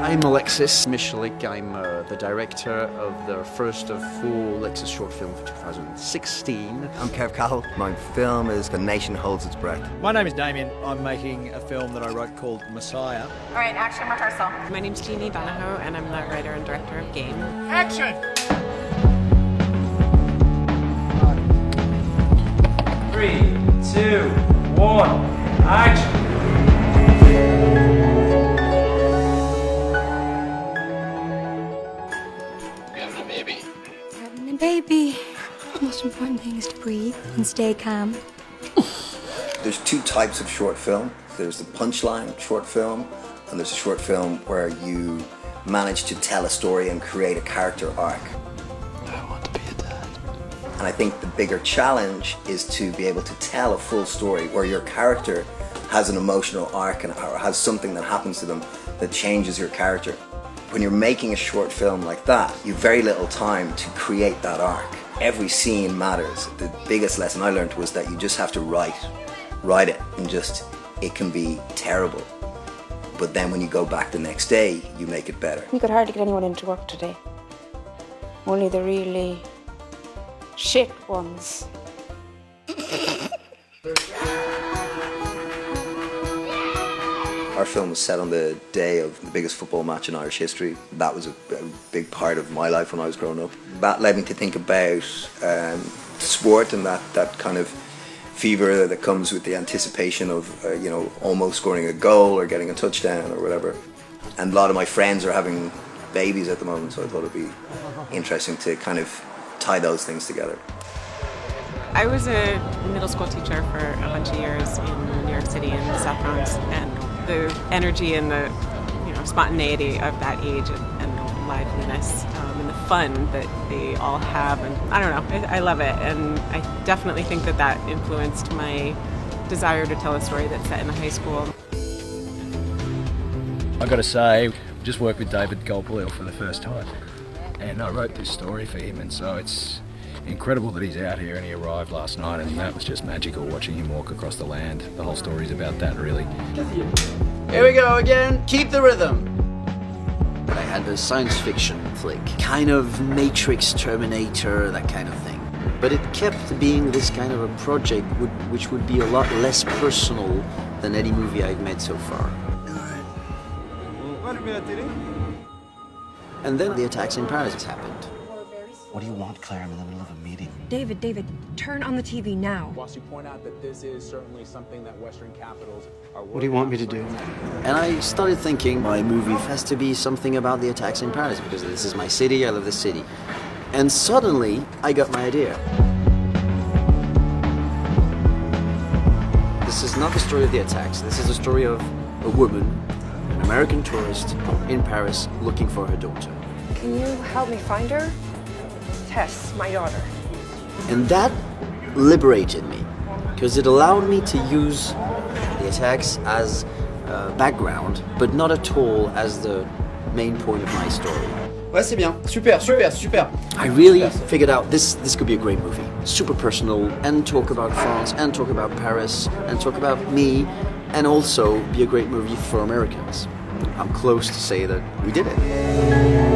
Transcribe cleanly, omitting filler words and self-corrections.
I'm Alexis Michalik. I'm the director of the first of 4 Lexus Short Films for 2016. I'm Kev Cahill. My film is The Nation Holds Its Breath. My name is Damien. I'm making a film that I wrote called Messiah. All right, action rehearsal. My name's Jeannie Donahoe, and I'm the writer and director of Game. Action! 3, 2, 1, action! Having a baby. The most important thing is to breathe and stay calm. There's 2 types of short film. There's the punchline short film, and there's a short film where you manage to tell a story and create a character arc. I want to be a dad. And I think the bigger challenge is to be able to tell a full story where your character has an emotional arc and or has something that happens to them that changes your character. When you're making a short film like that, you have very little time to create that arc. Every scene matters. The biggest lesson I learned was that you just have to write it, and just, it can be terrible. But then when you go back the next day, you make it better. We could hardly get anyone into work today. Only the really shit ones. Our film was set on the day of the biggest football match in Irish history. That was a big part of my life when I was growing up. That led me to think about sport and that kind of fever that comes with the anticipation of almost scoring a goal or getting a touchdown or whatever. And a lot of my friends are having babies at the moment, so I thought it'd be interesting to kind of tie those things together. I was a middle school teacher for a bunch of years in New York City and the South Bronx, and the energy and the spontaneity of that age and the liveliness and the fun that they all have, and I don't know, I love it, and I definitely think that influenced my desire to tell a story that's set in a high school. I got to say, just worked with David Goldblail for the first time, and I wrote this story for him, and so it's incredible that he's out here, and he arrived last night, and that was just magical watching him walk across the land. The whole story's about that, really. Here we go again. Keep the rhythm. I had a science fiction flick, kind of Matrix, Terminator, that kind of thing. But it kept being this kind of a project which would be a lot less personal than any movie I've made so far. And then the attacks in Paris happened. What do you want, Claire? I'm in the middle of a meeting. David, turn on the TV now. Whilst you point out that this is certainly something that Western capitals are... What do you want me to do? And I started thinking my movie has to be something about the attacks in Paris, because this is my city, I love this city. And suddenly, I got my idea. This is not the story of the attacks, this is the story of a woman, an American tourist, in Paris looking for her daughter. Can you help me find her? Tess, my daughter. And that liberated me, because it allowed me to use the attacks as background, but not at all as the main point of my story. Ouais, c'est bien. Super. I really figured out this could be a great movie. Super personal, and talk about France, and talk about Paris, and talk about me, and also be a great movie for Americans. I'm close to say that we did it.